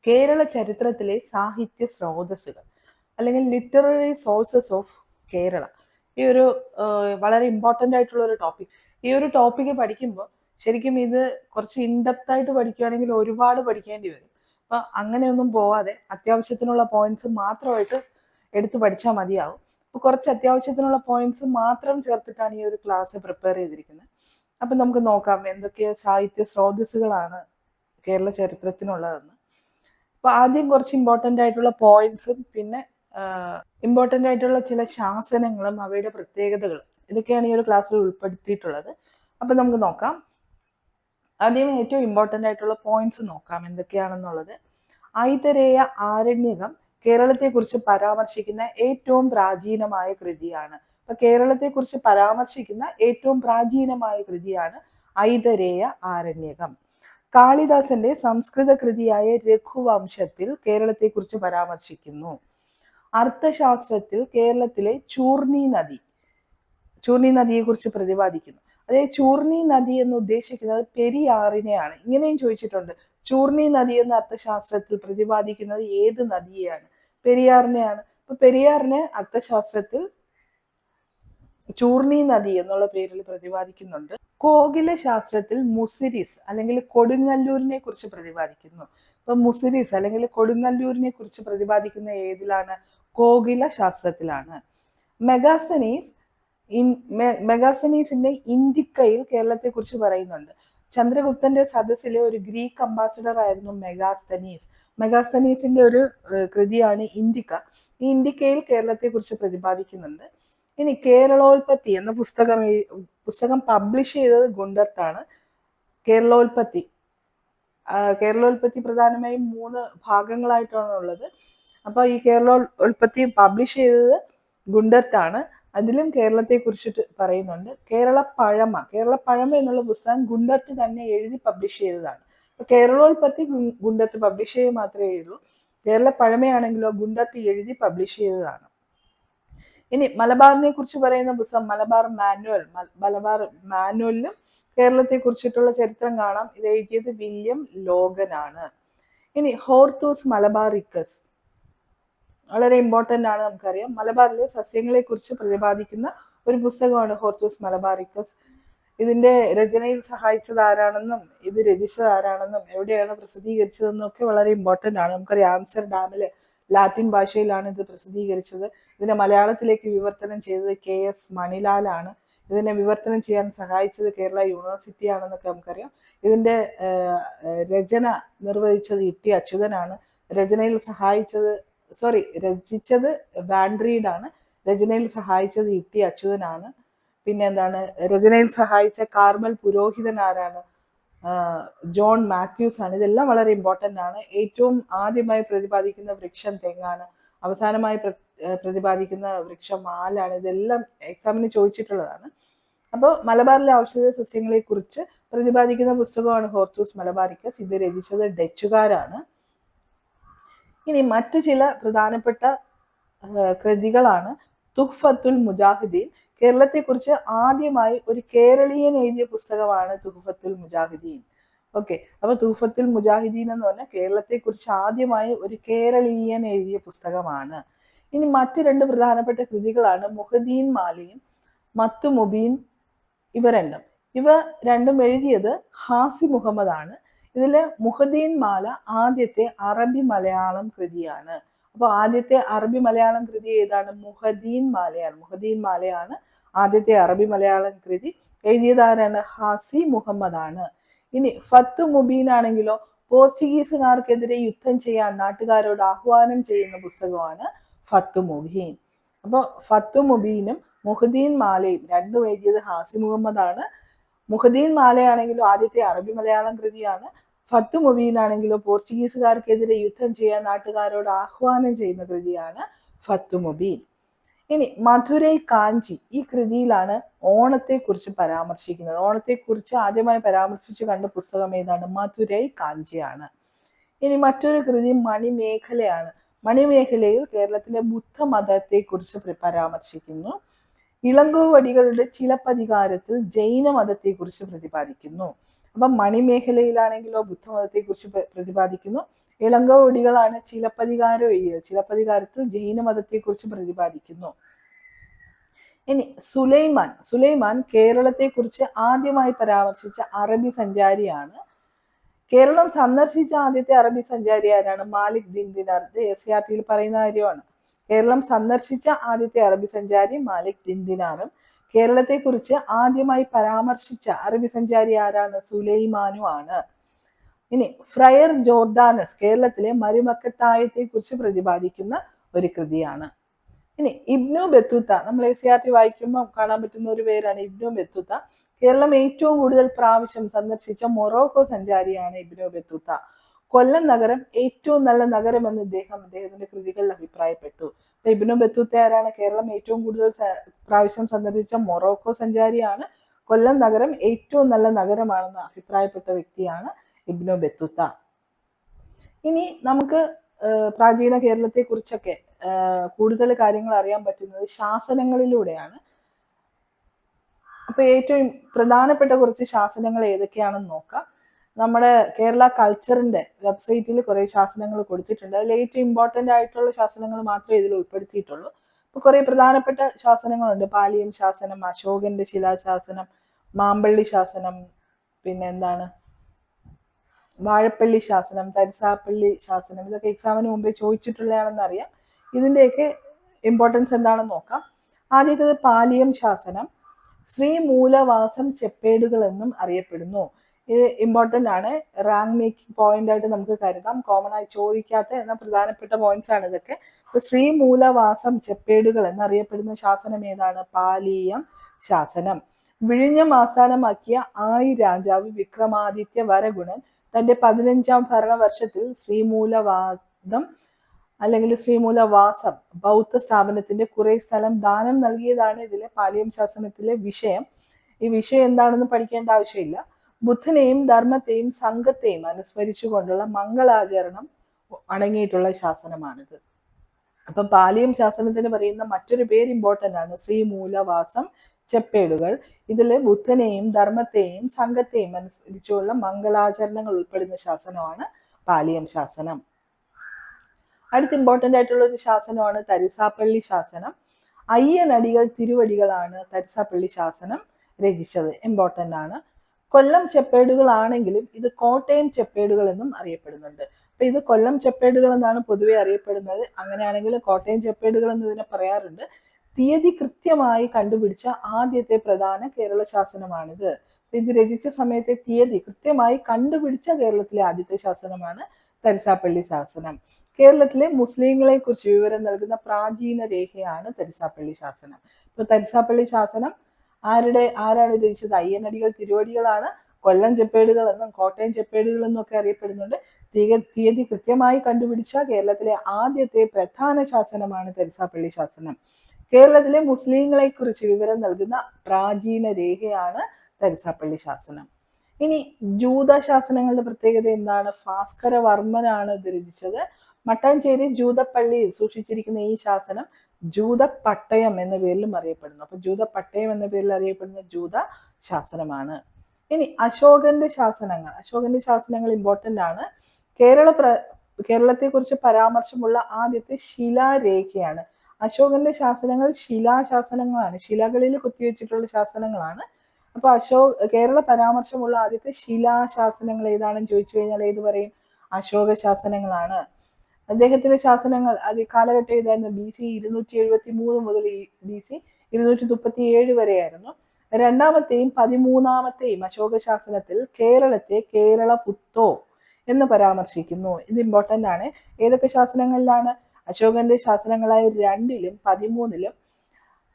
കേരള ചരിത്രത്തിലെ സാഹിത്യ സ്രോതസ്സുകൾ അല്ലെങ്കിൽ ലിറ്റററി സോഴ്സസ് ഓഫ് കേരള. ഈ ഒരു വളരെ ഇമ്പോർട്ടൻ്റ് ആയിട്ടുള്ള ഒരു ടോപ്പിക്. ഈ ഒരു ടോപ്പിക്ക് പഠിക്കുമ്പോൾ ശരിക്കും ഇത് കുറച്ച് ഇൻഡെപ്ത് ആയിട്ട് പഠിക്കുകയാണെങ്കിൽ ഒരുപാട് പഠിക്കേണ്ടി വരും. അപ്പൊ അങ്ങനെയൊന്നും പോവാതെ അത്യാവശ്യത്തിനുള്ള പോയിന്റ്സ് മാത്രമായിട്ട് എടുത്ത് പഠിച്ചാൽ മതിയാവും. അപ്പൊ കുറച്ച് അത്യാവശ്യത്തിനുള്ള പോയിന്റ്സ് മാത്രം ചേർത്തിട്ടാണ് ഈ ഒരു ക്ലാസ് പ്രിപ്പയർ ചെയ്തിരിക്കുന്നത്. അപ്പൊ നമുക്ക് നോക്കാം എന്തൊക്കെ സാഹിത്യ സ്രോതസ്സുകളാണ് കേരള ചരിത്രത്തിനുള്ളതെന്ന്. അപ്പൊ ആദ്യം കുറച്ച് ഇമ്പോർട്ടൻ്റ് ആയിട്ടുള്ള പോയിന്റ്സും പിന്നെ ഇമ്പോർട്ടൻ്റ് ആയിട്ടുള്ള ചില ശാസനങ്ങളും അവയുടെ പ്രത്യേകതകളും ഇതൊക്കെയാണ് ഈ ഒരു ക്ലാസ്സിൽ ഉൾപ്പെടുത്തിയിട്ടുള്ളത്. അപ്പൊ നമുക്ക് നോക്കാം. ആദ്യം ഏറ്റവും ഇമ്പോർട്ടൻ്റ് ആയിട്ടുള്ള പോയിന്റ്സ് നോക്കാം എന്തൊക്കെയാണെന്നുള്ളത്. ഐതരേയ ആരണ്യകം കേരളത്തെക്കുറിച്ച് പരാമർശിക്കുന്ന ഏറ്റവും പ്രാചീനമായ കൃതിയാണ്. അപ്പൊ കേരളത്തെക്കുറിച്ച് പരാമർശിക്കുന്ന ഏറ്റവും പ്രാചീനമായ കൃതിയാണ് ഐതരേയ ആരണ്യകം. കാളിദാസന്റെ സംസ്കൃത കൃതിയായ രഘുവംശത്തിൽ കേരളത്തെക്കുറിച്ച് പരാമർശിക്കുന്നു. അർത്ഥശാസ്ത്രത്തിൽ കേരളത്തിലെ ചൂർണി നദിയെ കുറിച്ച് പ്രതിപാദിക്കുന്നു. അതായത് ചൂർണി നദി എന്ന് ഉദ്ദേശിക്കുന്നത് പെരിയാറിനെയാണ്. ഇങ്ങനെയും ചോദിച്ചിട്ടുണ്ട്, ചൂർണി നദി എന്ന അർത്ഥശാസ്ത്രത്തിൽ പ്രതിപാദിക്കുന്നത് ഏത് നദിയെയാണ്? പെരിയാറിനെയാണ്. അപ്പൊ പെരിയാറിനെ അർത്ഥശാസ്ത്രത്തിൽ ചൂർണി നദി എന്നുള്ള പേരിൽ പ്രതിപാദിക്കുന്നുണ്ട്. കോകില ശാസ്ത്രത്തിൽ മുസിരിസ് അല്ലെങ്കിൽ കൊടുങ്ങല്ലൂരിനെ കുറിച്ച് പ്രതിപാദിക്കുന്നു. അപ്പൊ മുസിരിസ് അല്ലെങ്കിൽ കൊടുങ്ങല്ലൂരിനെ കുറിച്ച് പ്രതിപാദിക്കുന്ന ഏതിലാണ്? കോകില ശാസ്ത്രത്തിലാണ്. മെഗാസനീസിന്റെ ഇന്ത്യക്കയിൽ കേരളത്തെ കുറിച്ച് പറയുന്നുണ്ട്. ചന്ദ്രഗുപ്തന്റെ സദസ്സിലെ ഒരു ഗ്രീക്ക് അംബാസിഡർ ആയിരുന്നു മെഗാസ്തനീസിന്റെ ഒരു കൃതിയാണ് ഇന്ത്യക്ക. ഈ ഇന്ത്യക്കയിൽ കേരളത്തെ കുറിച്ച് പ്രതിപാദിക്കുന്നുണ്ട്. ഇനി കേരളോൽപ്പത്തി എന്ന പുസ്തകം പബ്ലിഷ് ചെയ്തത് ഗുണ്ടർട്ടാണ്. കേരളോൽപ്പത്തി പ്രധാനമായും 3 ഭാഗങ്ങളായിട്ടാണ് ഉള്ളത്. അപ്പൊ ഈ കേരളോൽപ്പത്തി പബ്ലിഷ് ചെയ്തത് ഗുണ്ടർട്ടാണ്. അതിലും കേരളത്തെ കുറിച്ചിട്ട് പറയുന്നുണ്ട്. കേരള പഴമ എന്നുള്ള പുസ്തകം ഗുണ്ടർട്ട് തന്നെ എഴുതി പബ്ലിഷ് ചെയ്തതാണ്. അപ്പൊ കേരളോൽപ്പത്തി ഗുണ്ടർട്ട് പബ്ലിഷ് ചെയ്യുക മാത്രമേ ഉള്ളൂ. കേരള പഴമയാണെങ്കിലോ ഗുണ്ടർട്ട് എഴുതി പബ്ലിഷ് ചെയ്തതാണ്. ഇനി മലബാറിനെ കുറിച്ച് പറയുന്ന പുസ്തകം മലബാർ മാനുവലിലും കേരളത്തെ കുറിച്ചിട്ടുള്ള ചരിത്രം കാണാം. ഇത് എഴുതിയത് വില്യം ലോഗനാണ്. ഇനി ഹോർത്തൂസ് മലബാറിക്കസ് വളരെ ഇമ്പോർട്ടൻ്റ് ആണ്. നമുക്കറിയാം, മലബാറിലെ സസ്യങ്ങളെ കുറിച്ച് പ്രതിപാദിക്കുന്ന ഒരു പുസ്തകമാണ് ഹോർത്തൂസ് മലബാറിക്കസ്. ഇതിന്റെ രചനയിൽ സഹായിച്ചത് ആരാണെന്നും ഇത് രചിച്ചത് ആരാണെന്നും എവിടെയാണ് പ്രസിദ്ധീകരിച്ചതെന്നും ഒക്കെ വളരെ ഇമ്പോർട്ടൻ്റ് ആണ്. നമുക്കറിയാം, ആംസ്റ്റർഡാമില് ലാറ്റിൻ ഭാഷയിലാണ് ഇത് പ്രസിദ്ധീകരിച്ചത്. ഇതിനെ മലയാളത്തിലേക്ക് വിവർത്തനം ചെയ്തത് KS മണിലാലാണ്. ഇതിനെ വിവർത്തനം ചെയ്യാൻ സഹായിച്ചത് കേരള യൂണിവേഴ്സിറ്റി ആണെന്നൊക്കെ നമുക്കറിയാം. ഇതിന്റെ രചന നിർവഹിച്ചത് ഇ ടി അച്യുതനാണ്. രചിച്ചത് വാൻഡ്രീഡ് ആണ്. രചനയിൽ സഹായിച്ചത് ഇ ടി അച്യുതനാണ്. പിന്നെ എന്താണ്, രചനയിൽ സഹായിച്ച കാർമൽ പുരോഹിതൻ ആരാണ്? ജോൺ മാത്യൂസ് ആണ്. ഇതെല്ലാം വളരെ ഇമ്പോർട്ടൻ്റ് ആണ്. ഏറ്റവും ആദ്യമായി പ്രതിപാദിക്കുന്ന വൃക്ഷം തെങ്ങാണ്. അവസാനമായി പ്രതിപാദിക്കുന്ന വൃക്ഷം ആലാണ്. ഇതെല്ലാം എക്സാമിന് ചോദിച്ചിട്ടുള്ളതാണ്. അപ്പോൾ മലബാറിലെ ഔഷധ സസ്യങ്ങളെ കുറിച്ച് പ്രതിപാദിക്കുന്ന പുസ്തകമാണ് ഹോർത്തൂസ് മലബാറിക്കസ്. ഇത് രചിച്ചത് ഡച്ചുകാരാണ്. ഇനി മറ്റു ചില പ്രധാനപ്പെട്ട കൃതികളാണ് തുഹ്ഫത്തുൽ മുജാഹിദീൻ. കേരളത്തെക്കുറിച്ച് ആദ്യമായി ഒരു കേരളീയൻ എഴുതിയ പുസ്തകമാണ് തുഹ്ഫത്തുൽ മുജാഹിദീൻ. ഓക്കെ, അപ്പൊ തുഹ്ഫത്തുൽ മുജാഹിദീൻ എന്ന് പറഞ്ഞാൽ കേരളത്തെക്കുറിച്ച് ആദ്യമായി ഒരു കേരളീയൻ എഴുതിയ പുസ്തകമാണ്. ഇനി മറ്റു 2 പ്രധാനപ്പെട്ട കൃതികളാണ് മുഹദ്ദീൻ മാലയും മത്തു മുബീൻ. ഇവ രണ്ടും എഴുതിയത് ഹാസി മുഹമ്മദ് ആണ്. ഇതില് മുഹദ്ദീൻ മാല ആദ്യത്തെ അറബി മലയാളം കൃതിയാണ്. അപ്പൊ ആദ്യത്തെ അറബി മലയാളം കൃതി ഏതാണ്? മുഹദ്ദീൻ മാലയാണ് ആദ്യത്തെ അറബി മലയാളം കൃതി. എഴുതിയത് ആരാണ്? ഹാസി മുഹമ്മദ് ആണ്. ഇനി ഫത്തു മുബീൻ ആണെങ്കിലോ പോർച്ചുഗീസുകാർക്കെതിരെ യുദ്ധം ചെയ്യാൻ നാട്ടുകാരോട് ആഹ്വാനം ചെയ്യുന്ന പുസ്തകമാണ് ഫത്തു മുബീൻ. അപ്പോൾ ഫത്തു മുബീനും മുഹദ്ദീൻ മാലയും രണ്ടും എഴുതിയത് ഹാസി മുഹമ്മദ് ആണ്. മുഹദ്ദീൻ മാലയാണെങ്കിലും ആദ്യത്തെ അറബി മലയാളം കൃതിയാണ്. ഫത്തു മുബീൻ ആണെങ്കിലോ പോർച്ചുഗീസുകാർക്കെതിരെ യുദ്ധം ചെയ്യാൻ നാട്ടുകാരോട് ആഹ്വാനം ചെയ്യുന്ന കൃതിയാണ് ഫത്തു മുബീൻ. ഇനി മധുരൈ കാഞ്ചി, ഈ കൃതിയിലാണ് ഓണത്തെക്കുറിച്ച് പരാമർശിക്കുന്നത്. ഓണത്തെക്കുറിച്ച് ആദ്യമായി പരാമർശിച്ചു കണ്ട പുസ്തകം ഏതാണ്? മധുരൈ കാഞ്ചിയാണ്. ഇനി മറ്റൊരു കൃതി മണിമേഖലയാണ്. മണിമേഖലയിൽ കേരളത്തിലെ ബുദ്ധമതത്തെക്കുറിച്ച് പരാമർശിക്കുന്നു. ഇളങ്കോവടികളുടെ ചിലപ്പതികാരത്തിൽ ജൈന മതത്തെക്കുറിച്ച് പ്രതിപാദിക്കുന്നു. അപ്പം മണിമേഖലയിലാണെങ്കിലോ ബുദ്ധമതത്തെക്കുറിച്ച് പ്രതിപാദിക്കുന്നു. ഇളങ്കോവടികളാണ് ചിലപ്പതികാരം എഴുതിയത്. ചിലപ്പതികാരത്തിൽ ജൈനമതത്തെക്കുറിച്ച് പ്രതിപാദിക്കുന്നു. ഇനി സുലൈമാൻ കേരളത്തെക്കുറിച്ച് ആദ്യമായി പരാമർശിച്ച അറബി സഞ്ചാരിയാണ്. കേരളം സന്ദർശിച്ച ആദ്യത്തെ അറബി സഞ്ചാരി ആരാണ്? മാലിക് ബിൻ ദിനാർ. SCERT പറയുന്ന കാര്യമാണ്. കേരളം സന്ദർശിച്ച ആദ്യത്തെ അറബി സഞ്ചാരി മാലിക് ബിൻ ദിനാറും കേരളത്തെക്കുറിച്ച് ആദ്യമായി പരാമർശിച്ച അറബി സഞ്ചാരി ആരാണ്? സുലൈമാനും ആണ്. ഇനി ഫ്രയർ ജോർദാനസ് കേരളത്തിലെ മരുമക്കത്തായത്തെ കുറിച്ച് പ്രതിപാദിക്കുന്ന ഒരു കൃതിയാണ്. ഇനി ഇബ്നു ബത്തൂത്ത, നമ്മൾ SCERT വായിക്കുമ്പോൾ കാണാൻ പറ്റുന്ന ഒരു പേരാണ് ഇബ്നു ബത്തൂത്ത. കേരളം ഏറ്റവും കൂടുതൽ പ്രാവശ്യം സന്ദർശിച്ച മൊറോക്കോ സഞ്ചാരിയാണ് ഇബ്നു ബത്തൂത്ത. കൊല്ലം നഗരം ഏറ്റവും നല്ല നഗരമെന്ന് അദ്ദേഹത്തിന്റെ കൃതികളിൽ അഭിപ്രായപ്പെട്ടു. ഇബ്നു ബത്തൂത്ത ആരാണ്? കേരളം ഏറ്റവും കൂടുതൽ പ്രാവശ്യം സന്ദർശിച്ച മൊറോക്കോ സഞ്ചാരിയാണ്. കൊല്ലം നഗരം ഏറ്റവും നല്ല നഗരമാണെന്ന് അഭിപ്രായപ്പെട്ട വ്യക്തിയാണ് ഇബ്നു ബത്തൂത്ത. ഇനി നമുക്ക് പ്രാചീന കേരളത്തെ കുറിച്ചൊക്കെ കൂടുതൽ കാര്യങ്ങൾ അറിയാൻ പറ്റുന്നത് ശാസനങ്ങളിലൂടെയാണ്. അപ്പൊ ഏറ്റവും പ്രധാനപ്പെട്ട കുറച്ച് ശാസനങ്ങൾ ഏതൊക്കെയാണെന്ന് നോക്കാം. നമ്മുടെ കേരള കൾച്ചറിന്റെ വെബ്സൈറ്റിൽ കുറെ ശാസനങ്ങൾ കൊടുത്തിട്ടുണ്ട്. അതിൽ ഏറ്റവും ഇമ്പോർട്ടന്റ് ആയിട്ടുള്ള ശാസനങ്ങൾ മാത്രമേ ഇതിൽ ഉൾപ്പെടുത്തിയിട്ടുള്ളൂ. അപ്പൊ കുറെ പ്രധാനപ്പെട്ട ശാസനങ്ങളുണ്ട്. പാലിയം ശാസനം, അശോകന്റെ ശിലാശാസനം, മാമ്പള്ളി ശാസനം, പിന്നെ എന്താണ് വാഴപ്പള്ളി ശാസനം, തരിസാപ്പള്ളി ശാസനം. ഇതൊക്കെ എക്സാമിന് മുമ്പേ ചോദിച്ചിട്ടുള്ളതാണെന്ന് അറിയാം. ഇതിന്റെയൊക്കെ ഇമ്പോർട്ടൻസ് എന്താണെന്ന് നോക്കാം. ആദ്യത്തേത് പാലിയം ശാസനം. ശ്രീമൂലവാസം ചെപ്പേടുകൾ എന്നും അറിയപ്പെടുന്നു. ഇത് ഇമ്പോർട്ടൻ്റ് ആണ്. റാങ്ക് മേക്കിംഗ് പോയിന്റ് ആയിട്ട് നമുക്ക് കരുതാം. കോമൺ ആയി ചോദിക്കാത്ത എന്നാൽ പ്രധാനപ്പെട്ട പോയിന്റ്സ് ആണ് ഇതൊക്കെ. ഇപ്പൊ ശ്രീമൂലവാസം ചെപ്പേടുകൾ എന്നറിയപ്പെടുന്ന ശാസനം ഏതാണ്? പാലിയം ശാസനം. വിഴിഞ്ഞം ആസ്ഥാനമാക്കിയ ആയി രാജാവ് വിക്രമാദിത്യ വരഗുണൻ തന്റെ 15ാം ഭരണവർഷത്തിൽ ശ്രീമൂലവാദം അല്ലെങ്കിൽ ശ്രീമൂലവാസം ബൗദ്ധ സ്ഥാപനത്തിന്റെ കുറെ സ്ഥലം ദാനം നൽകിയതാണ് ഇതിലെ പാലിയം ശാസനത്തിലെ വിഷയം. ഈ വിഷയം എന്താണെന്ന് പഠിക്കേണ്ട ആവശ്യമില്ല. ബുദ്ധനെയും ധർമ്മത്തെയും സംഘത്തെയും അനുസ്മരിച്ചുകൊണ്ടുള്ള മംഗളാചരണം അടങ്ങിയിട്ടുള്ള ശാസനമാണിത്. അപ്പം പാലിയം ശാസനത്തിന് പറയുന്ന മറ്റൊരു പേര് ഇമ്പോർട്ടൻ്റ് ആണ്, ശ്രീമൂലവാസം ചെപ്പേടുകൾ. ഇതിൽ ബുദ്ധനെയും ധർമ്മത്തെയും സംഘത്തെയും അനുസരിച്ചുള്ള മംഗളാചരണങ്ങൾ ഉൾപ്പെടുന്ന ശാസനമാണ് പാലിയം ശാസനം. അടുത്ത ഇമ്പോർട്ടൻ്റ് ആയിട്ടുള്ള ഒരു ശാസനമാണ് തരിസാപ്പള്ളി ശാസനം. അയ്യനടികൾ തിരുവടികളാണ് തരിസാപ്പള്ളി ശാസനം രചിച്ചത്. ഇമ്പോർട്ടൻ്റ് ആണ്. കൊല്ലം ചെപ്പേടുകളാണെങ്കിലും ഇത് കോട്ടയം ചെപ്പേടുകൾ എന്നും അറിയപ്പെടുന്നുണ്ട്. അപ്പൊ ഇത് കൊല്ലം ചെപ്പേടുകൾ എന്നാണ് പൊതുവെ അറിയപ്പെടുന്നത്. അങ്ങനെയാണെങ്കിൽ കോട്ടയം ചെപ്പേടുകൾ എന്ന് ഇതിനെ പറയാറുണ്ട്. തീയതി കൃത്യമായി കണ്ടുപിടിച്ച ആദ്യത്തെ പ്രധാന കേരള ശാസനമാണിത്. ഇത് രചിച്ച സമയത്തെ തീയതി കൃത്യമായി കണ്ടുപിടിച്ച കേരളത്തിലെ ആദ്യത്തെ ശാസനമാണ് തരിസാപ്പള്ളി ശാസനം. കേരളത്തിലെ മുസ്ലിങ്ങളെ കുറിച്ച് വിവരം നൽകുന്ന പ്രാചീന രേഖയാണ് തരിസാപ്പള്ളി ശാസനം. ഇപ്പൊ തരിസാപ്പള്ളി ശാസനം ആരാണ് രചിച്ചത്? അയ്യനടികൾ തിരുവടികളാണ്. കൊല്ലം ചെപ്പേടുകൾ എന്നും കോട്ടയം ചെപ്പേടുകൾ എന്നും ഒക്കെ അറിയപ്പെടുന്നുണ്ട്. തീയതി കൃത്യമായി കണ്ടുപിടിച്ച കേരളത്തിലെ ആദ്യത്തെ പ്രധാന ശാസനമാണ് തരിസാപ്പള്ളി ശാസനം. കേരളത്തിലെ മുസ്ലിങ്ങളെ കുറിച്ച് വിവരം നൽകുന്ന പ്രാചീന രേഖയാണ് തരിസാപ്പള്ളി ശാസനം. ഇനി ജൂത ശാസനങ്ങളുടെ പ്രത്യേകത എന്താണ്? ഭാസ്കരവർമ്മനാണ് ഇത് രചിച്ചത്. മട്ടാഞ്ചേരി ജൂതപ്പള്ളിയിൽ സൂക്ഷിച്ചിരിക്കുന്ന ഈ ശാസനം ജൂതപ്പട്ടയം എന്ന പേരിലും അറിയപ്പെടുന്നു. അപ്പൊ ജൂതപ്പട്ടയം എന്ന പേരിൽ അറിയപ്പെടുന്ന ജൂത ശാസനമാണ്. ഇനി അശോകന്റെ ശാസനങ്ങൾ ഇമ്പോർട്ടൻ്റ് ആണ്. കേരളത്തെ കുറിച്ച് പരാമർശമുള്ള ആദ്യത്തെ ശിലാരേഖയാണ്. അശോകന്റെ ശാസനങ്ങൾ ശിലാശാസനങ്ങളാണ്, ശിലകളിൽ കുത്തിവെച്ചിട്ടുള്ള ശാസനങ്ങളാണ്. അപ്പൊ കേരള പരാമർശമുള്ള ആദ്യത്തെ ശിലാശാസനങ്ങൾ ഏതാണെന്ന് ചോദിച്ചു കഴിഞ്ഞാൽ ഏത് പറയും? അശോക ശാസനങ്ങളാണ്. അദ്ദേഹത്തിന്റെ ശാസനങ്ങൾ അത് കാലഘട്ടം ഏതായിരുന്നു? BC 273 മുതൽ BC 237 വരെയായിരുന്നു. രണ്ടാമത്തെയും 13ാമത്തെയും അശോക ശാസനത്തിൽ കേരളത്തെ കേരള പുത്തോ എന്ന് പരാമർശിക്കുന്നു. ഇത് ഇമ്പോർട്ടൻ്റ് ആണ്. ഏതൊക്കെ ശാസനങ്ങളിലാണ്? അശോകന്റെ ശാസനങ്ങളായ 2ലും 13ലും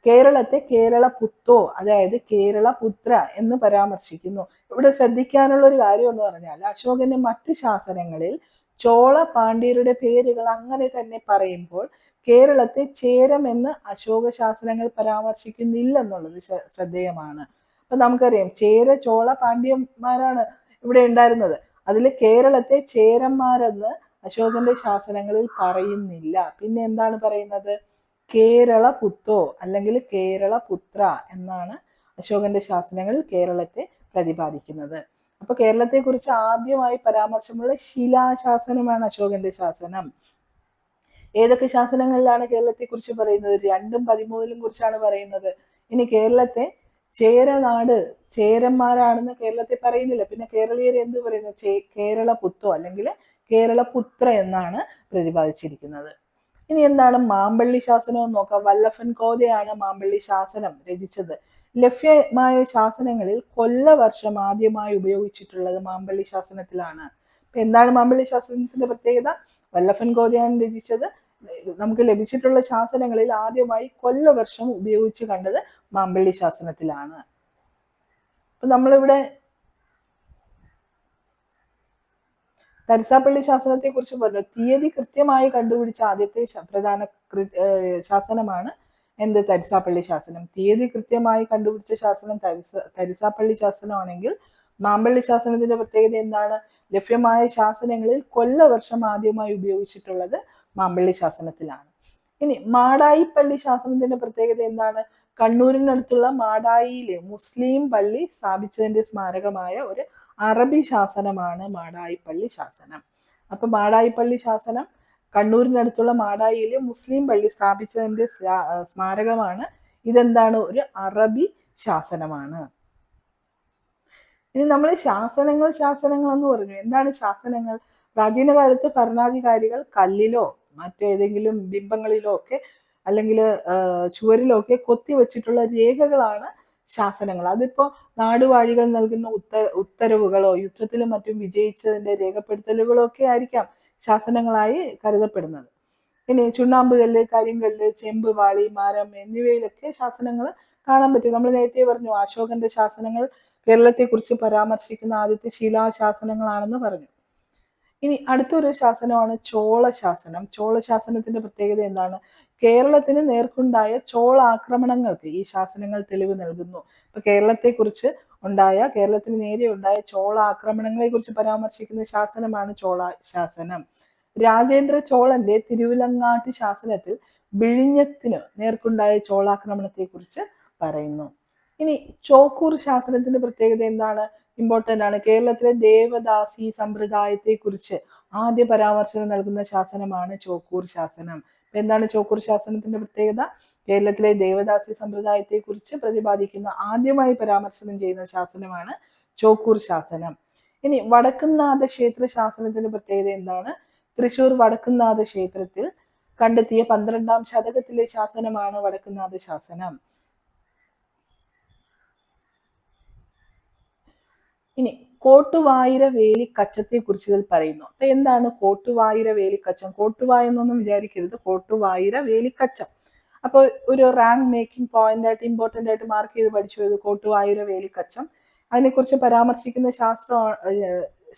കേരളത്തെ കേരള പുത്തോ അതായത് കേരള പുത്ര എന്ന് പരാമർശിക്കുന്നു. ഇവിടെ ശ്രദ്ധിക്കാനുള്ള ഒരു കാര്യം എന്ന് പറഞ്ഞാൽ അശോകന്റെ മറ്റു ശാസനങ്ങളിൽ ചോള പാണ്ഡ്യരുടെ പേരുകൾ അങ്ങനെ തന്നെ പറയുമ്പോൾ കേരളത്തെ ചേരം എന്ന് അശോക ശാസനങ്ങൾ പരാമർശിക്കുന്നില്ലെന്നുള്ളത് ശ്രദ്ധേയമാണ്. അപ്പൊ നമുക്കറിയാം ചോള പാണ്ഡ്യന്മാരാണ് ഇവിടെ ഉണ്ടായിരുന്നത്. അതിൽ കേരളത്തെ ചേരന്മാരെന്ന് അശോകന്റെ ശാസനങ്ങളിൽ പറയുന്നില്ല. പിന്നെ എന്താണ് പറയുന്നത്? കേരള പുത്തോ അല്ലെങ്കിൽ കേരള പുത്ര എന്നാണ് അശോകന്റെ ശാസനങ്ങളിൽ കേരളത്തെ പ്രതിപാദിക്കുന്നത്. അപ്പൊ കേരളത്തെ കുറിച്ച് ആദ്യമായി പരാമർശമുള്ള ശിലാശാസനമാണ് അശോകന്റെ ശാസനം. ഏതൊക്കെ ശാസനങ്ങളിലാണ് കേരളത്തെ കുറിച്ച് പറയുന്നത്? 2-13 കുറിച്ചാണ് പറയുന്നത്. ഇനി കേരളത്തെ ചേരനാട്, ചേരന്മാരാണെന്ന് കേരളത്തെ പറയുന്നില്ല. പിന്നെ കേരളീയരെ എന്ത് പറയുന്നു? കേരളപുത്തോ അല്ലെങ്കിൽ കേരളപുത്ര എന്നാണ് പ്രതിപാദിച്ചിരിക്കുന്നത്. ഇനി എന്താണ് മാമ്പള്ളി ശാസനം എന്ന് നോക്കാം. വല്ലഭൻ കോതയാണ് മാമ്പള്ളി ശാസനം രചിച്ചത്. ലഭ്യമായ ശാസനങ്ങളിൽ കൊല്ലവർഷം ആദ്യമായി ഉപയോഗിച്ചിട്ടുള്ളത് മാമ്പള്ളി ശാസനത്തിലാണ്. എന്താണ് മാമ്പള്ളി ശാസനത്തിന്റെ പ്രത്യേകത? വല്ലഭൻ കോതയാണ് രചിച്ചത്. നമുക്ക് ലഭിച്ചിട്ടുള്ള ശാസനങ്ങളിൽ ആദ്യമായി കൊല്ലവർഷം ഉപയോഗിച്ച് കണ്ടത് മാമ്പള്ളി ശാസനത്തിലാണ്. അപ്പൊ നമ്മളിവിടെ തരിസാപ്പള്ളി ശാസനത്തെ കുറിച്ച് പറഞ്ഞു. തീയതി കൃത്യമായി കണ്ടുപിടിച്ച ആദ്യത്തെ പ്രധാന ശാസനമാണ് എന്ത്? തരിസാപ്പള്ളി ശാസനം. തീയതി കൃത്യമായി കണ്ടുപിടിച്ച ശാസനം തരിസാപ്പള്ളി ശാസനമാണെങ്കിൽ മാമ്പള്ളി ശാസനത്തിന്റെ പ്രത്യേകത എന്താണ്? ലഭ്യമായ ശാസനങ്ങളിൽ കൊല്ലവർഷം ആദ്യമായി ഉപയോഗിച്ചിട്ടുള്ളത് മാമ്പള്ളി ശാസനത്തിലാണ്. ഇനി മാടായിപ്പള്ളി ശാസനത്തിന്റെ പ്രത്യേകത എന്താണ്? കണ്ണൂരിനടുത്തുള്ള മാടായിയിലെ മുസ്ലിം പള്ളി സ്ഥാപിച്ചതിന്റെ സ്മാരകമായ ഒരു അറബി ശാസനമാണ് മാടായിപ്പള്ളി ശാസനം. അപ്പൊ മാടായിപ്പള്ളി ശാസനം കണ്ണൂരിനടുത്തുള്ള മാടായിയിലെ മുസ്ലിം പള്ളി സ്ഥാപിച്ചതിന്റെ സ്മാരകമാണ്. ഇതെന്താണ്? ഒരു അറബി ശാസനമാണ്. ഇനി നമ്മൾ ശാസനങ്ങൾ എന്ന് പറഞ്ഞു. എന്താണ് ശാസനങ്ങൾ? പ്രാചീന കാലത്ത് ഭരണാധികാരികൾ കല്ലിലോ മറ്റേതെങ്കിലും ബിംബങ്ങളിലോ ഒക്കെ അല്ലെങ്കിൽ ചുവരിലോ ഒക്കെ കൊത്തിവെച്ചിട്ടുള്ള രേഖകളാണ് ശാസനങ്ങൾ. അതിപ്പോ നാടുവാഴികൾ നൽകുന്ന ഉത്തരവുകളോ യുദ്ധത്തിലും മറ്റും വിജയിച്ചതിന്റെ രേഖപ്പെടുത്തലുകളോ ഒക്കെ ആയിരിക്കാം ശാസനങ്ങളായി കരുതപ്പെടുന്നത്. ഇനി ചുണ്ണാമ്പുകല്ല്, കരിങ്കല്ല്, ചെമ്പ്, വാളി, മരം എന്നിവയിലൊക്കെ ശാസനങ്ങൾ കാണാൻ പറ്റും. നമ്മൾ നേരത്തെ പറഞ്ഞു അശോകന്റെ ശാസനങ്ങൾ കേരളത്തെ കുറിച്ച് പരാമർശിക്കുന്ന ആദ്യത്തെ ശിലാശാസനങ്ങളാണെന്ന് പറഞ്ഞു. ഇനി അടുത്തൊരു ശാസനമാണ് ചോള ശാസനം. ചോള ശാസനത്തിന്റെ പ്രത്യേകത എന്താണ്? കേരളത്തിന് നേർക്കുണ്ടായ ചോള ആക്രമണങ്ങൾക്ക് ഈ ശാസനങ്ങൾ തെളിവ് നൽകുന്നു. ഇപ്പൊ കേരളത്തിന് നേരെ ഉണ്ടായ ചോള ആക്രമണങ്ങളെ കുറിച്ച് പരാമർശിക്കുന്ന ശാസനമാണ് ചോള ശാസനം. രാജേന്ദ്ര ചോളന്റെ തിരുവിലങ്ങാട്ട് ശാസനത്തിൽ വിഴിഞ്ഞത്തിന് നേർക്കുണ്ടായ ചോളാക്രമണത്തെ കുറിച്ച് പറയുന്നു. ഇനി ചോക്കൂർ ശാസനത്തിന്റെ പ്രത്യേകത എന്താണ്? ഇമ്പോർട്ടന്റ് ആണ്. കേരളത്തിലെ ദേവദാസി സമ്പ്രദായത്തെ കുറിച്ച് ആദ്യ പരാമർശനം നൽകുന്ന ശാസനമാണ് ചോക്കൂർ ശാസനം. എന്താണ് ചോക്കൂർ ശാസനത്തിന്റെ പ്രത്യേകത? കേരളത്തിലെ ദേവദാസി സമ്പ്രദായത്തെ കുറിച്ച് പ്രതിപാദിക്കുന്ന ആദ്യമായി പരാമർശനം ചെയ്യുന്ന ശാസനമാണ് ചോക്കൂർ ശാസനം. ഇനി വടക്കുംനാഥ ക്ഷേത്ര ശാസനത്തിന്റെ പ്രത്യേകത എന്താണ്? തൃശൂർ വടക്കുംനാഥ ക്ഷേത്രത്തിൽ കണ്ടെത്തിയ 12ാം ശതകത്തിലെ ശാസനമാണ് വടക്കുംനാഥ ശാസനം. ഇനി കോട്ടുവായിര വേലിക്കച്ചത്തെ കുറിച്ച് ഇതിൽ പറയുന്നു. അപ്പൊ എന്താണ് കോട്ടുവായിര വേലിക്കച്ചം? കോട്ടുവായ എന്നൊന്നും വിചാരിക്കരുത്, കോട്ടുവായിര വേലിക്കച്ചം. അപ്പോൾ ഒരു റാങ്ക് മേക്കിംഗ് പോയിന്റ് ആയിട്ട് ഇമ്പോർട്ടന്റ് ആയിട്ട് മാർക്ക് ചെയ്ത് പഠിച്ചു ഇത് കോട്ടുവായിര വേലിക്കച്ചം. അതിനെക്കുറിച്ച് പരാമർശിക്കുന്ന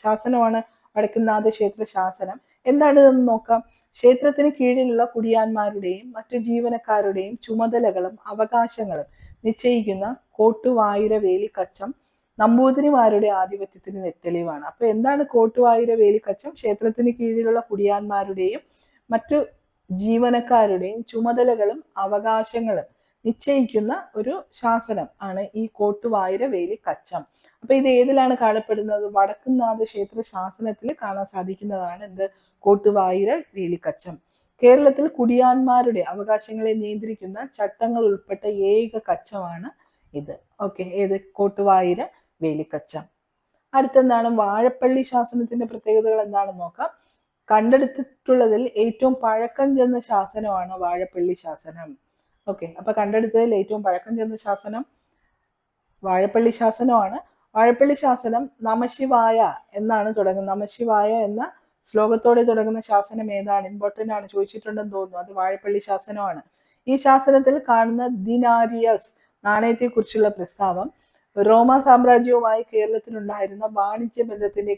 ശാസനമാണ് വടക്കുംനാഥ ക്ഷേത്ര ശാസനം. എന്താണ് ഇതെന്ന് നോക്കാം. ക്ഷേത്രത്തിന് കീഴിലുള്ള കുടിയാന്മാരുടെയും മറ്റു ജീവനക്കാരുടെയും ചുമതലകളും അവകാശങ്ങളും നിശ്ചയിക്കുന്ന കോട്ടുവായിര വേലിക്കച്ചം നമ്പൂതിരിമാരുടെ ആധിപത്യത്തിന് തെളിവാണ്. അപ്പൊ എന്താണ് കോട്ടുവായിര വേലിക്കച്ചം? ക്ഷേത്രത്തിന് കീഴിലുള്ള കുടിയാന്മാരുടെയും മറ്റു ജീവനക്കാരുടെയും ചുമതലകളും അവകാശങ്ങളും നിശ്ചയിക്കുന്ന ഒരു ശാസനം ആണ് ഈ കോട്ടുവായിര വേലിക്കച്ചം. അപ്പൊ ഇത് ഏതിലാണ് കാണപ്പെടുന്നത്? വടക്കുംനാഥ ക്ഷേത്ര ശാസനത്തിൽ കാണാൻ സാധിക്കുന്നതാണ് എന്ത്? കോട്ടുവായിര വേലിക്കച്ചം. കേരളത്തിൽ കുടിയാന്മാരുടെ അവകാശങ്ങളെ നിയന്ത്രിക്കുന്ന ചട്ടങ്ങൾ ഉൾപ്പെട്ട ഏക കച്ചമാണ് ഇത്. ഓക്കെ, ഏത്? കോട്ടുവായിര വേലിക്കച്ചം. അടുത്തെന്താണ്? വാഴപ്പള്ളി ശാസനത്തിന്റെ പ്രത്യേകതകൾ എന്താണെന്ന് നോക്കാം. കണ്ടെടുത്തിട്ടുള്ളതിൽ ഏറ്റവും പഴക്കം ചെന്ന ശാസനമാണ് വാഴപ്പള്ളി ശാസനം. ഓക്കെ, അപ്പൊ കണ്ടെടുത്തതിൽ ഏറ്റവും പഴക്കം ചെന്ന ശാസനം വാഴപ്പള്ളി ശാസനമാണ്. വാഴപ്പള്ളി ശാസനം നമശിവായ എന്നാണ് തുടങ്ങുന്നത്. നമശിവായ എന്ന ശ്ലോകത്തോടെ തുടങ്ങുന്ന ശാസനം ഏതാണ്? ഇമ്പോർട്ടന്റ് ആണ്, ചോദിച്ചിട്ടുണ്ടെന്ന് തോന്നുന്നു. അത് വാഴപ്പള്ളി ശാസനമാണ്. ഈ ശാസനത്തിൽ കാണുന്ന ദിനാരിയസ് നാണയത്തെ കുറിച്ചുള്ള പ്രസ്താവം റോമ സാമ്രാജ്യവുമായി കേരളത്തിലുണ്ടായിരുന്ന വാണിജ്യ ബന്ധത്തിന്റെ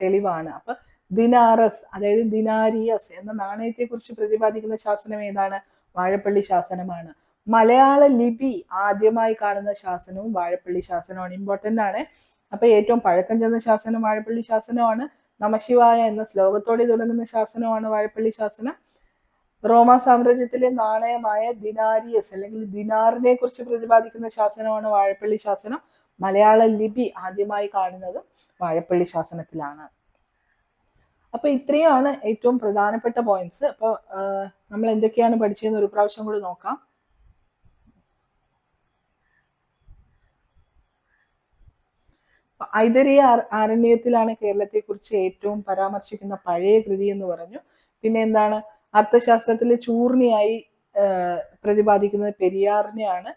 തെളിവാണ്. അപ്പൊ ദിനാറസ് അതായത് ദിനാരിയസ് എന്ന നാണയത്തെ കുറിച്ച് പ്രതിപാദിക്കുന്ന ശാസനം ഏതാണ്? വാഴപ്പള്ളി ശാസനമാണ്. മലയാള ലിപി ആദ്യമായി കാണുന്ന ശാസനവും വാഴപ്പള്ളി ശാസനമാണ്. ഇമ്പോർട്ടന്റ് ആണ്. അപ്പൊ ഏറ്റവും പഴക്കം ചെന്ന ശാസനം വാഴപ്പള്ളി ശാസനമാണ്. നമശിവായ എന്ന ശ്ലോകത്തോടെ തുടങ്ങുന്ന ശാസനമാണ് വാഴപ്പള്ളി ശാസനം. റോമ സാമ്രാജ്യത്തിലെ നാണയമായ ദിനാരിയസ് അല്ലെങ്കിൽ ദിനാറിനെ കുറിച്ച് പ്രതിപാദിക്കുന്ന ശാസനമാണ് വാഴപ്പള്ളി ശാസനം. മലയാള ലിപി ആദ്യമായി കാണുന്നതും വാഴപ്പള്ളി ശാസനത്തിലാണ്. അപ്പൊ ഇത്രയാണ് ഏറ്റവും പ്രധാനപ്പെട്ട പോയിന്റ്സ്. അപ്പൊ നമ്മൾ എന്തൊക്കെയാണ് പഠിച്ചതെന്ന് ഒരു പ്രാവശ്യം കൂടി നോക്കാം. ഐതരീയ ആരണ്യത്തിലാണ് കേരളത്തെ കുറിച്ച് ഏറ്റവും പരാമർശിക്കുന്ന പഴയ കൃതി എന്ന് പറഞ്ഞു. പിന്നെ എന്താണ്, അർത്ഥശാസ്ത്രത്തിലെ ചൂർണിയായി പ്രതിപാദിക്കുന്നത് പെരിയാറിനെയാണ്.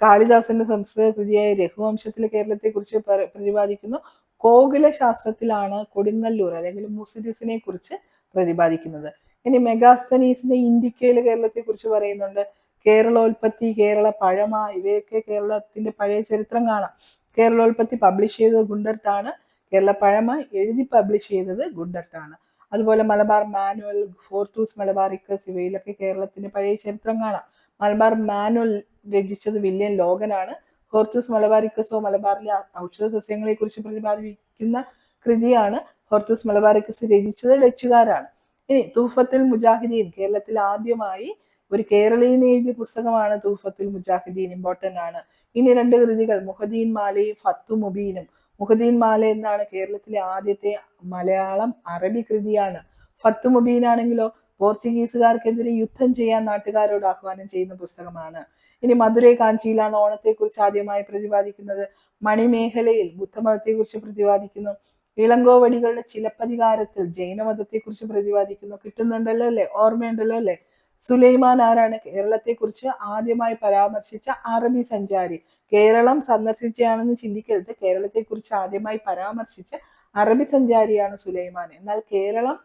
കാളിദാസന്റെ സംസ്കൃത കൃതിയായ രഘുവംശത്തിലെ കേരളത്തെ കുറിച്ച് പ്രതിപാദിക്കുന്നു. കോകില ശാസ്ത്രത്തിലാണ് കൊടുങ്ങല്ലൂർ അല്ലെങ്കിൽ മുസിരിസിനെ കുറിച്ച് പ്രതിപാദിക്കുന്നത്. ഇനി മെഗാസ്തനീസിന്റെ ഇന്ത്യക്കയിലെ കേരളത്തെ കുറിച്ച് പറയുന്നുണ്ട്. കേരളോൽപ്പത്തി, കേരള പഴമ, ഇവയൊക്കെ കേരളത്തിന്റെ പഴയ ചരിത്രം കാണാം. കേരളോൽപ്പത്തി പബ്ലിഷ് ചെയ്തത് ഗുണ്ടർട്ടാണ്. കേരള പഴമ എഴുതി പബ്ലിഷ് ചെയ്തത് ഗുണ്ടർട്ടാണ്. അതുപോലെ മലബാർ മാനുവൽ, ഫോർത്തൂസ് മലബാറിക്കസ്, ഇവയിലൊക്കെ കേരളത്തിന്റെ പഴയ ചരിത്രം കാണാം. മലബാർ മാനുവൽ രചിച്ചത് വില്യം ലോഗനാണ്. ഹോർത്തൂസ് മലബാറിക്കസോ മലബാറിലെ ഔഷധ സസ്യങ്ങളെ കുറിച്ച് പ്രതിപാദിക്കുന്ന കൃതിയാണ്. ഹോർത്തൂസ് മലബാറിക്കസ് രചിച്ചത് ഡച്ചുകാരാണ്. ഇനി തൂഫത്തുൽ മുജാഹിദീൻ, കേരളത്തിൽ ആദ്യമായി ഒരു കേരളീയൻ എഴുതിയ പുസ്തകമാണ് തൂഫത്തുൽ മുജാഹിദീൻ, ഇമ്പോർട്ടന്റ് ആണ്. ഇനി രണ്ട് കൃതികൾ മുഹദ്ദീൻ മാലയും ഫത്തു മുബീനും. മുഹദ്ദീൻ മാല എന്നാണ് കേരളത്തിലെ ആദ്യത്തെ മലയാളം അറബി കൃതിയാണ്. ഫത്തു മുബീൻ ആണെങ്കിലോ പോർച്ചുഗീസുകാർക്കെതിരെ യുദ്ധം ചെയ്യാൻ നാട്ടുകാരോട് ആഹ്വാനം ചെയ്യുന്ന പുസ്തകമാണ്. ഇനി മധുരൈ കാഞ്ചിയിലാണ് ഓണത്തെ കുറിച്ച് ആദ്യമായി പ്രതിപാദിക്കുന്നത്. മണിമേഖലയിൽ ബുദ്ധമതത്തെ കുറിച്ച് പ്രതിപാദിക്കുന്നു. ഇളങ്കോവടികളുടെ ചിലപ്പതികാരത്തിൽ ജൈനമതത്തെ കുറിച്ച് പ്രതിപാദിക്കുന്നു. കിട്ടുന്നുണ്ടല്ലോ അല്ലെ, ഓർമ്മയുണ്ടല്ലോ അല്ലെ. സുലൈമാൻ ആരാണ്? കേരളത്തെ കുറിച്ച് ആദ്യമായി പരാമർശിച്ച അറബി സഞ്ചാരി. കേരളം സന്ദർശിച്ചാണെന്ന് ചിന്തിക്കരുത്, കേരളത്തെ കുറിച്ച് ആദ്യമായി പരാമർശിച്ച അറബി സഞ്ചാരിയാണ് സുലൈമാൻ. എന്നാൽ കേരളം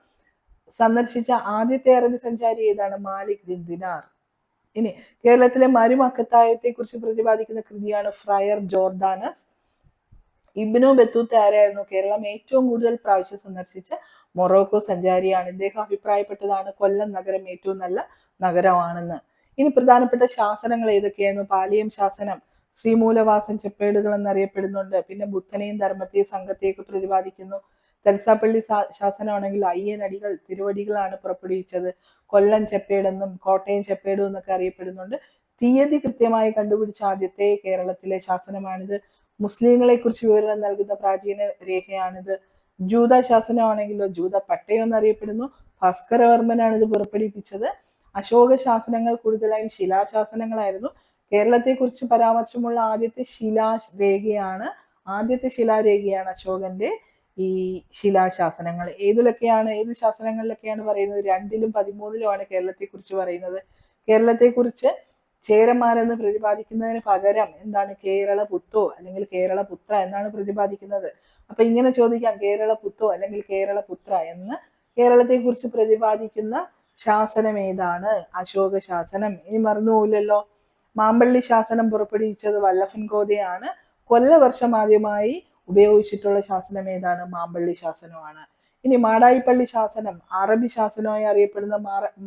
സന്ദർശിച്ച ആദ്യത്തെ അറബി സഞ്ചാരി ഏതാണ്? മാലിക് ബിൻ ദിനാർ. ഇനി കേരളത്തിലെ മരുമക്കത്തായത്തെ കുറിച്ച് പ്രതിപാദിക്കുന്ന കൃതിയാണ് ഫ്രയർ ജോർദാനസ്. ഇബ്നു ബത്തൂത്ത ആരായിരുന്നു? കേരളം ഏറ്റവും കൂടുതൽ പ്രാവശ്യം സന്ദർശിച്ച മൊറോക്കോ സഞ്ചാരിയാണ്. ഇദ്ദേഹം അഭിപ്രായപ്പെട്ടതാണ് കൊല്ലം നഗരം ഏറ്റവും നല്ല നഗരമാണെന്ന്. ഇനി പ്രധാനപ്പെട്ട ശാസനങ്ങൾ ഏതൊക്കെയായിരുന്നു? പാലിയം ശാസനം ശ്രീമൂലവാസൻ ചെപ്പേടുകൾ എന്നറിയപ്പെടുന്നുണ്ട്. പിന്നെ ബുദ്ധനെയും ധർമ്മത്തെയും സംഘത്തെയൊക്കെ പ്രതിപാദിക്കുന്നു. തലസാപ്പള്ളി ശാസനമാണെങ്കിൽ അയ്യനടികൾ തിരുവടികളാണ് പുറപ്പെടുവിച്ചത്. കൊല്ലം ചെപ്പേടെന്നും കോട്ടയം ചെപ്പേടും എന്നൊക്കെ അറിയപ്പെടുന്നുണ്ട്. തീയതി കൃത്യമായി കണ്ടുപിടിച്ച ആദ്യത്തെ കേരളത്തിലെ ശാസനമാണിത്. മുസ്ലിങ്ങളെ കുറിച്ച് വിവരണം നൽകുന്ന പ്രാചീന രേഖയാണിത്. ജൂത ശാസനമാണെങ്കിലോ ജൂത പട്ടയം എന്നറിയപ്പെടുന്നു. ഭാസ്കരവർമ്മനാണ് ഇത് പുറപ്പെടുവിപ്പിച്ചത്. അശോക ശാസനങ്ങൾ കൂടുതലായും ശിലാശാസനങ്ങളായിരുന്നു. കേരളത്തെ കുറിച്ച് പരാമർശമുള്ള ആദ്യത്തെ ശിലാരേഖയാണ് അശോകന്റെ ഈ ശിലാശാസനങ്ങൾ. ഏത് ശാസനങ്ങളിലൊക്കെയാണ് പറയുന്നത്? 2-ലും 13-ലുമാണ് കേരളത്തെ കുറിച്ച് പറയുന്നത്. കേരളത്തെ കുറിച്ച് ചേരന്മാരെന്ന് പ്രതിപാദിക്കുന്നതിന് പകരം എന്താണ്? കേരള പുത്തോ അല്ലെങ്കിൽ കേരള പുത്ര എന്നാണ് പ്രതിപാദിക്കുന്നത്. അപ്പൊ ഇങ്ങനെ ചോദിക്കാം, കേരള പുത്തോ അല്ലെങ്കിൽ കേരള പുത്ര എന്ന് കേരളത്തെ കുറിച്ച് പ്രതിപാദിക്കുന്ന ശാസനം ഏതാണ്? അശോക ശാസനം. ഇനി മറന്നുപോയില്ലല്ലോ. മാമ്പള്ളി ശാസനം പുറപ്പെടുവിച്ചത് വല്ലഭൻ കോതയാണ്. കൊല്ലവർഷം ആദ്യമായി ഉപയോഗിച്ചിട്ടുള്ള ശാസനം ഏതാണ്? മാമ്പള്ളി ശാസനമാണ്. ഇനി മാടായിപ്പള്ളി ശാസനം അറബി ശാസനമായി അറിയപ്പെടുന്ന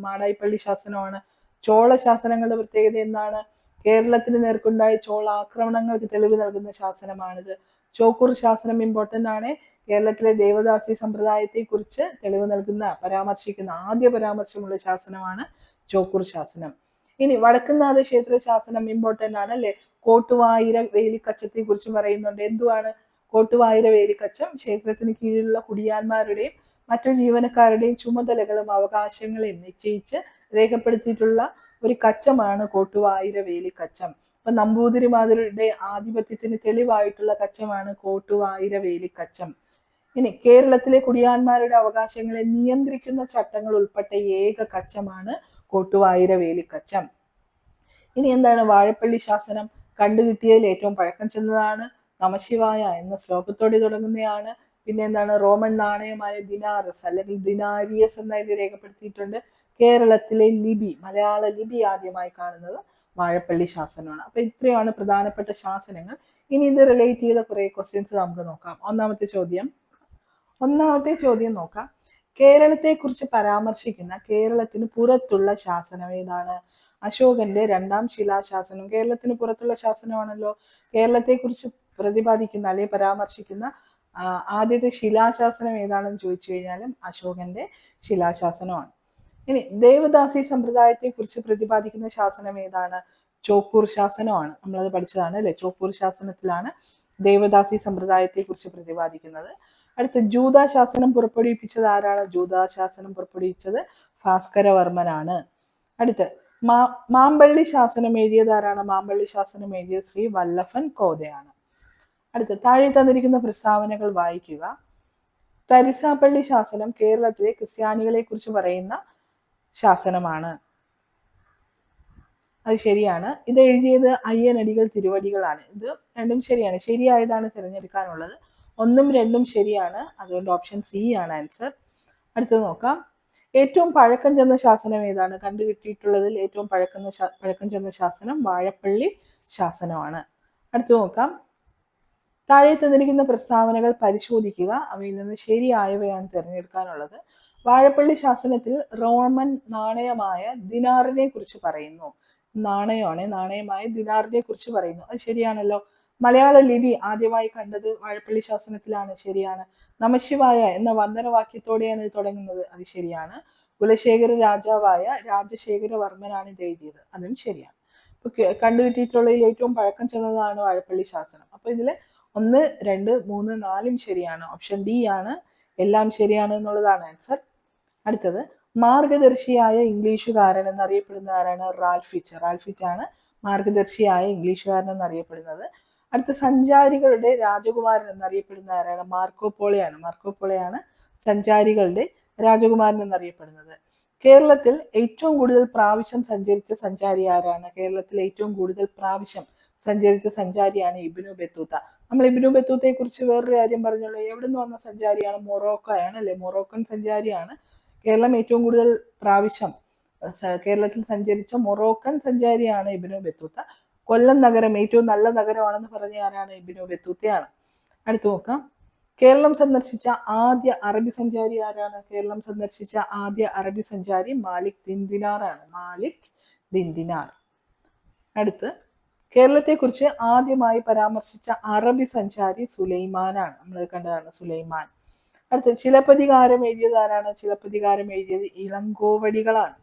മാടായിപ്പള്ളി ശാസനമാണ്. ചോള ശാസനങ്ങളുടെ പ്രത്യേകത എന്താണ്? കേരളത്തിന് നേർക്കുണ്ടായ ചോള ആക്രമണങ്ങൾക്ക് തെളിവ് നൽകുന്ന ശാസനമാണിത്. ചോക്കൂർ ശാസനം ഇമ്പോർട്ടന്റ് ആണ്. കേരളത്തിലെ ദേവദാസി സമ്പ്രദായത്തെ കുറിച്ച് തെളിവ് നൽകുന്ന ആദ്യ പരാമർശമുള്ള ശാസനമാണ് ചോക്കൂർ ശാസനം. ഇനി വടക്കുംനാഥ ക്ഷേത്ര ശാസനം ഇമ്പോർട്ടന്റ് ആണ് അല്ലെ. കോട്ടുവായിര വേലിക്കച്ചത്തെ കുറിച്ച് പറയുന്നുണ്ട്. എന്തുവാണ് കോട്ടുവായിര വേലിക്കച്ചം? ക്ഷേത്രത്തിന് കീഴിലുള്ള കുടിയാന്മാരുടെയും മറ്റു ജീവനക്കാരുടെയും ചുമതലകളും അവകാശങ്ങളെയും നിശ്ചയിച്ച് രേഖപ്പെടുത്തിയിട്ടുള്ള ഒരു കച്ചമാണ് കോട്ടുവായിര വേലിക്കച്ചം. അപ്പൊ നമ്പൂതിരിമാരുടെ ആധിപത്യത്തിന് തെളിവായിട്ടുള്ള കച്ചമാണ് കോട്ടുവായിര വേലിക്കച്ചം. ഇനി കേരളത്തിലെ കുടിയാന്മാരുടെ അവകാശങ്ങളെ നിയന്ത്രിക്കുന്ന ചട്ടങ്ങൾ ഉൾപ്പെട്ട ഏക കച്ചമാണ് കോട്ടുവായിര വേലിക്കച്ചം. ഇനി എന്താണ്? വാഴപ്പള്ളി ശാസനം കണ്ടുകിട്ടിയതിൽ ഏറ്റവും പഴക്കം ചെന്നതാണ്. നമശിവായ എന്ന ശ്ലോകത്തോടെ തുടങ്ങുന്നതാണ്. പിന്നെ എന്താണ്? റോമൻ നാണയമായ ദിനാറസ് അല്ലെങ്കിൽ ദിനാരിയസ് എന്നതിൽ രേഖപ്പെടുത്തിയിട്ടുണ്ട്. കേരളത്തിലെ ലിപി, മലയാള ലിപി ആദ്യമായി കാണുന്നത് വാഴപ്പള്ളി ശാസനമാണ്. അപ്പൊ ഇത്രയാണ് പ്രധാനപ്പെട്ട ശാസനങ്ങൾ. ഇനി ഇത് റിലേറ്റ് ചെയ്ത കുറെ ക്വസ്റ്റ്യൻസ് നമുക്ക് നോക്കാം. ഒന്നാമത്തെ ചോദ്യം നോക്കാം. കേരളത്തെ കുറിച്ച് പരാമർശിക്കുന്ന കേരളത്തിന് പുറത്തുള്ള ശാസനം ഏതാണ്? അശോകന്റെ 2-ാം ശിലാശാസനം കേരളത്തിന് പുറത്തുള്ള ശാസനമാണല്ലോ. കേരളത്തെ കുറിച്ച് പ്രതിപാദിക്കുന്ന അല്ലെങ്കിൽ പരാമർശിക്കുന്ന ആദ്യത്തെ ശിലാശാസനം ഏതാണെന്ന് ചോദിച്ചു കഴിഞ്ഞാലും അശോകന്റെ ശിലാശാസനമാണ്. ഇനി ദേവദാസി സമ്പ്രദായത്തെ കുറിച്ച് പ്രതിപാദിക്കുന്ന ശാസനം ഏതാണ്? ചോക്കൂർ ശാസനമാണ്. നമ്മളത് പഠിച്ചതാണ് അല്ലെ. ചോക്കൂർ ശാസനത്തിലാണ് ദേവദാസി സമ്പ്രദായത്തെ കുറിച്ച് പ്രതിപാദിക്കുന്നത്. അടുത്ത ജൂത ശാസനം പുറപ്പെടുവിപ്പിച്ചത് ആരാണ്? ജൂത ശാസനം പുറപ്പെടുവിച്ചത് ഭാസ്കരവർമ്മനാണ്. അടുത്ത് മാമ്പള്ളി ശാസനം എഴുതിയത് ആരാണ്? മാമ്പള്ളി ശാസനം എഴുതിയത് ശ്രീ വല്ലഭൻ കോതയാണ്. അടുത്ത് താഴെ തന്നിരിക്കുന്ന പ്രസ്താവനകൾ വായിക്കുക. തരിസാപ്പള്ളി ശാസനം കേരളത്തിലെ ക്രിസ്ത്യാനികളെ കുറിച്ച് പറയുന്ന ശാസനമാണ്. അത് ശരിയാണ്. ഇത് എഴുതിയത് അയ്യനടികൾ തിരുവടികളാണ്. ഇത് രണ്ടും ശരിയാണ്. ശരിയായതാണ് തിരഞ്ഞെടുക്കാനുള്ളത്. 1ഉം 2ഉം ശരിയാണ്. അതുകൊണ്ട് ഓപ്ഷൻ സി ആണ് ആൻസർ. അടുത്തത് നോക്കാം. ഏറ്റവും പഴക്കം ചെന്ന ശാസനം ഏതാണ്? കണ്ടുകിട്ടിയിട്ടുള്ളതിൽ ഏറ്റവും പഴക്കം ചെന്ന ശാസനം വാഴപ്പള്ളി ശാസനമാണ്. അടുത്ത് നോക്കാം. താഴെ തന്നിരിക്കുന്ന പ്രസ്താവനകൾ പരിശോധിക്കുക. അവയിൽ നിന്ന് ശരിയായവയാണ് തിരഞ്ഞെടുക്കാനുള്ളത്. വാഴപ്പള്ളി ശാസനത്തിൽ റോമൻ നാണയമായ ദിനാറിനെ കുറിച്ച് പറയുന്നു. നാണയമായ ദിനാറിനെ കുറിച്ച് പറയുന്നു. അത് ശരിയാണല്ലോ. മലയാള ലിപി ആദ്യമായി കണ്ടത് വാഴപ്പള്ളി ശാസനത്തിലാണ്. ശരിയാണ്. നമശിവായ എന്ന വന്ദനവാക്യത്തോടെയാണ് ഇത് തുടങ്ങുന്നത്. അത് ശരിയാണ്. കുലശേഖര രാജാവായ രാജശേഖരവർമ്മനാണ് ഇത് എഴുതിയത്. അതും ശരിയാണ്. കണ്ടുകിട്ടിയിട്ടുള്ളതിൽ ഏറ്റവും പഴക്കം ചെന്നതാണ് വാഴപ്പള്ളി ശാസനം. അപ്പൊ ഇതില് 1, 2, 3, 4ഉം ശരിയാണ്. ഓപ്ഷൻ ഡി ആണ്. എല്ലാം ശരിയാണ് എന്നുള്ളതാണ് ആൻസർ. അടുത്തത് മാർഗദർശിയായ ഇംഗ്ലീഷുകാരൻ എന്നറിയപ്പെടുന്ന ആരാണ്? റാൽഫിച്ച് ആണ് മാർഗദർശിയായ ഇംഗ്ലീഷുകാരൻ എന്നറിയപ്പെടുന്നത്. അടുത്ത സഞ്ചാരികളുടെ രാജകുമാരൻ എന്നറിയപ്പെടുന്ന ആരാണ്? മാർക്കോപോളയാണ് സഞ്ചാരികളുടെ രാജകുമാരൻ എന്നറിയപ്പെടുന്നത്. കേരളത്തിൽ ഏറ്റവും കൂടുതൽ പ്രാവശ്യം സഞ്ചരിച്ച സഞ്ചാരി ആരാണ്? കേരളത്തിൽ ഏറ്റവും കൂടുതൽ പ്രാവശ്യം സഞ്ചരിച്ച സഞ്ചാരിയാണ് ഇബ്നു ബത്തൂത്ത. നമ്മൾ ഇബ്നു ബത്തൂത്തയെ കുറിച്ച് വേറൊരു കാര്യം പറഞ്ഞുള്ളൂ. എവിടെ നിന്ന് വന്ന സഞ്ചാരിയാണ്? മൊറോക്കോയാണ് അല്ലെ? മൊറോക്കൻ സഞ്ചാരിയാണ്. കേരളം ഏറ്റവും കൂടുതൽ പ്രാവശ്യം കേരളത്തിൽ സഞ്ചരിച്ച മൊറോക്കൻ സഞ്ചാരിയാണ് ഇബ്നു ബത്തൂത്ത. കൊല്ലം നഗരം ഏറ്റവും നല്ല നഗരമാണെന്ന് പറഞ്ഞ ആരാണ്? ഇബ്നു ബത്തൂത്തയാണ്. അടുത്ത് നോക്കാം. കേരളം സന്ദർശിച്ച ആദ്യ അറബി സഞ്ചാരി ആരാണ്? കേരളം സന്ദർശിച്ച ആദ്യ അറബി സഞ്ചാരി മാലിക് ദിൻദിനാർ ആണ്. അടുത്ത് കേരളത്തെ കുറിച്ച് ആദ്യമായി പരാമർശിച്ച അറബി സഞ്ചാരി സുലൈമാനാണ്. നമ്മൾ കണ്ടതാണ് സുലൈമാൻ. അടുത്ത് ചിലപ്പതികാരം എഴുതിയത് ആരാണ്? ചിലപ്പതികാരം എഴുതിയത് ഇളങ്കോവടികളാണ്.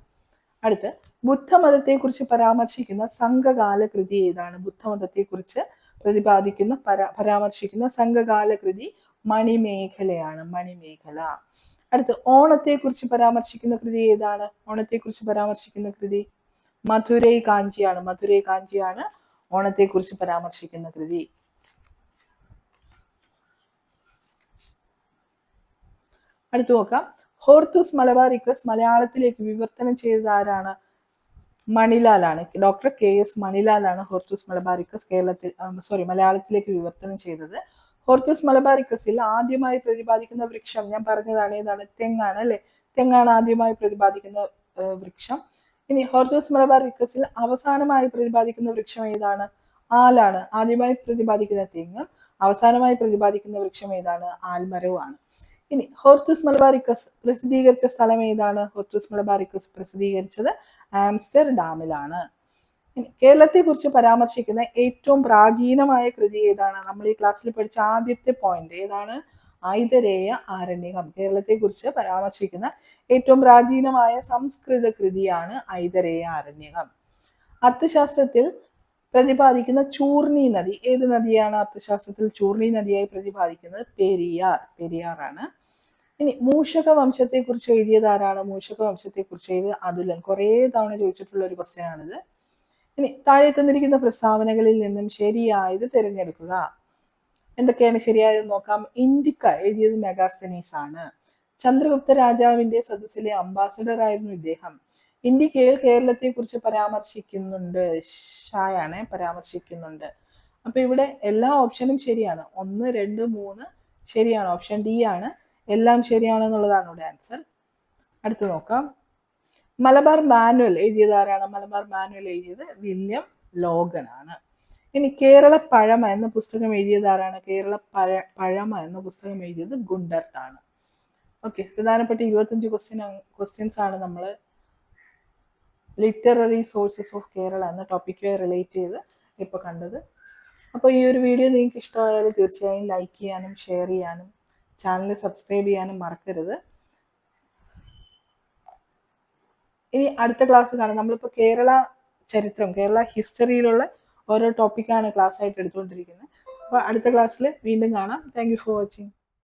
അടുത്ത് ബുദ്ധമതത്തെ കുറിച്ച് പരാമർശിക്കുന്ന സംഘകാല കൃതി ഏതാണ്? ബുദ്ധമതത്തെ കുറിച്ച് പരാമർശിക്കുന്ന സംഘകാല കൃതി മണിമേഖലയാണ്. അടുത്ത് ഓണത്തെ കുറിച്ച് പരാമർശിക്കുന്ന കൃതി ഏതാണ്? ഓണത്തെ കുറിച്ച് പരാമർശിക്കുന്ന കൃതി മധുരൈ കാഞ്ചിയാണ് ഓണത്തെ കുറിച്ച് പരാമർശിക്കുന്ന കൃതി. അടുത്ത് നോക്കാം. ഹോർത്തൂസ് മലബാറിക്കസ് മലയാളത്തിലേക്ക് വിവർത്തനം ചെയ്തത് ആരാണ്? മണിലാലാണ്. ഡോക്ടർ KS മണിലാലാണ് ഹോർത്തൂസ് മലബാറിക്കസ് മലയാളത്തിലേക്ക് വിവർത്തനം ചെയ്തത്. ഹോർത്തൂസ് മലബാറിക്കസിൽ ആദ്യമായി പ്രതിപാദിക്കുന്ന വൃക്ഷം ഞാൻ പറഞ്ഞതാണ്. ഏതാണ്? തെങ്ങാണ് അല്ലെ? തെങ്ങാണ് ആദ്യമായി പ്രതിപാദിക്കുന്ന വൃക്ഷം. ഇനി ഹോർത്തൂസ് മലബാറിക്കസിൽ അവസാനമായി പ്രതിപാദിക്കുന്ന വൃക്ഷം ഏതാണ്? ആലാണ്. ആദ്യമായി പ്രതിപാദിക്കുന്ന തെങ്ങ്, അവസാനമായി പ്രതിപാദിക്കുന്ന വൃക്ഷം ഏതാണ്? ആൽമരവുമാണ്. ഇനി ഹോർത്തൂസ് മലബാറിക്കസ് പ്രസിദ്ധീകരിച്ച സ്ഥലം ഏതാണ്? ഹോർത്തൂസ് മലബാറിക്കസ് പ്രസിദ്ധീകരിച്ചത് ആംസ്റ്റർഡാമിലാണ്. കേരളത്തെ കുറിച്ച് പരാമർശിക്കുന്ന ഏറ്റവും പ്രാചീനമായ കൃതി ഏതാണ്? നമ്മൾ ഈ ക്ലാസ്സിൽ പഠിച്ച ആദ്യത്തെ പോയിന്റ് ഏതാണ്? ഐതരേയ ആരണ്യകം. കേരളത്തെ കുറിച്ച് പരാമർശിക്കുന്ന ഏറ്റവും പ്രാചീനമായ സംസ്കൃത കൃതിയാണ് ഐതരേയ ആരണ്യകം. അർത്ഥശാസ്ത്രത്തിൽ പ്രതിപാദിക്കുന്ന ചൂർണി നദി ഏത് നദിയാണ്? അർത്ഥശാസ്ത്രത്തിൽ ചൂർണി നദിയായി പ്രതിപാദിക്കുന്നത് പെരിയാറാണ്. ഇനി മൂഷക വംശത്തെ കുറിച്ച് എഴുതിയത് ആരാണ്? മൂഷക വംശത്തെ കുറിച്ച് എഴുതിയത് അതുലൻ. കുറേ തവണ ചോദിച്ചിട്ടുള്ള ഒരു ക്വസ്റ്റ്യൻ ആണിത്. ഇനി താഴെ തന്നിരിക്കുന്ന പ്രസ്താവനകളിൽ നിന്നും ശരിയായത് തിരഞ്ഞെടുക്കുക. എന്തൊക്കെയാണ് ശരിയായത് നോക്കാം. ഇൻഡിക്ക എഴുതിയത് മെഗാസ്തനീസ് ആണ്. ചന്ദ്രഗുപ്ത രാജാവിന്റെ സദസ്സിലെ അംബാസഡർ ആയിരുന്നു ഇദ്ദേഹം. ഇന്ത്യയിൽ കേരളത്തെ കുറിച്ച് പരാമർശിക്കുന്നുണ്ട്. പരാമർശിക്കുന്നുണ്ട്. അപ്പൊ ഇവിടെ എല്ലാ ഓപ്ഷനും ശരിയാണ്. 1, 2, 3 ശരിയാണ്. ഓപ്ഷൻ ഡി ആണ്. എല്ലാം ശരിയാണെന്നുള്ളതാണ് ഇവിടെ ആൻസർ. അടുത്ത് നോക്കാം. മലബാർ മാനുവൽ എഴുതിയത് ആരാണ്? മലബാർ മാനുവൽ എഴുതിയത് വില്യം ലോഗൻ ആണ്. ഇനി കേരള പഴമ എന്ന പുസ്തകം എഴുതിയത് ആരാണ്? കേരള പഴമ എന്ന പുസ്തകം എഴുതിയത് ഗുണ്ടർട്ട് ആണ്. ഓക്കെ, പ്രധാനപ്പെട്ട 25 ക്വസ്റ്റ്യൻസ് ആണ് നമ്മൾ ലിറ്റററി സോഴ്സസ് ഓഫ് കേരള എന്ന ടോപ്പിക്കുമായി റിലേറ്റ് ചെയ്ത് ഇപ്പോൾ കണ്ടത്. അപ്പോൾ ഈ ഒരു വീഡിയോ നിങ്ങൾക്ക് ഇഷ്ടമായാൽ തീർച്ചയായും ലൈക്ക് ചെയ്യാനും ഷെയർ ചെയ്യാനും ചാനൽ സബ്സ്ക്രൈബ് ചെയ്യാനും മറക്കരുത്. ഇനി അടുത്ത ക്ലാസ് കാണാം. നമ്മളിപ്പോൾ കേരള ചരിത്രം, കേരള ഹിസ്റ്ററിയിലുള്ള ഓരോ ടോപ്പിക്കാണ് ക്ലാസ് ആയിട്ട് എടുത്തുകൊണ്ടിരിക്കുന്നത്. അപ്പോൾ അടുത്ത ക്ലാസ്സിൽ വീണ്ടും കാണാം. Thank you for watching.